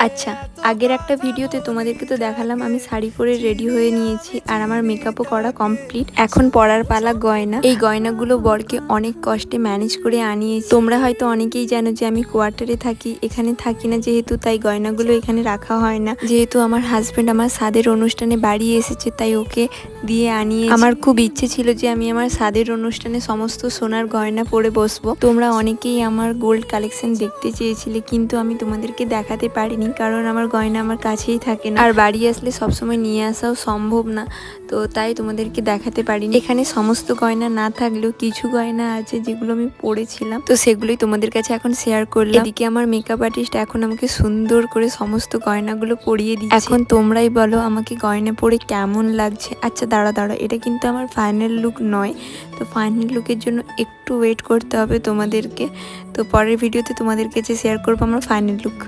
আচ্ছা, আগের একটা ভিডিওতে তোমাদেরকে তো দেখালাম আমি শাড়ি পরে রেডি হয়ে নিয়েছি আর আমার মেকআপও করা কমপ্লিট। এখন পরার পালা গয়না। এই গয়নাগুলো বরকে অনেক কষ্টে ম্যানেজ করে আনিয়েছি। তোমরা হয়তো অনেকেই জানো যে আমি কোয়ার্টারে থাকি, এখানে থাকি না যেহেতু, তাই গয়নাগুলো এখানে রাখা হয় না। যেহেতু আমার হাজবেন্ড আমার সাদের অনুষ্ঠানে বাড়ি এসেছে, তাই ওকে দিয়ে আনিয়ে। আমার খুব ইচ্ছে ছিল যে আমি আমার সাদের অনুষ্ঠানে সমস্ত সোনার গয়না পরে বসবো। তোমরা অনেকেই আমার গোল্ড কালেকশন দেখতে চেয়েছিলে, কিন্তু আমি তোমাদেরকে দেখাতে পারিনি কারণ আমার গয়না আমার কাছেই থাকে না, আর বাড়ি আসলে সবসময় নিয়ে আসাও সম্ভব না, তো তাই তোমাদেরকে দেখাতে পারিনি। এখানে সমস্ত গয়না না থাকলেও কিছু গয়না আছে যেগুলো আমি পরেছিলাম, তো সেগুলোই তোমাদের কাছে এখন শেয়ার করলাম। এদিকে আমার মেকআপ আর্টিস্ট এখন আমাকে সুন্দর করে সমস্ত গয়নাগুলো পরিয়ে দিচ্ছে। এখন তোমরাই বলো আমাকে গয়না পরে কেমন লাগছে। আচ্ছা দাঁড়া, এটা কিন্তু আমার ফাইনাল লুক নয়, তো ফাইনাল লুকের জন্য একটু ওয়েট করতে হবে তোমাদেরকে। তো পরের ভিডিওতে তোমাদের কাছে শেয়ার করবো আমার ফাইনাল লুক।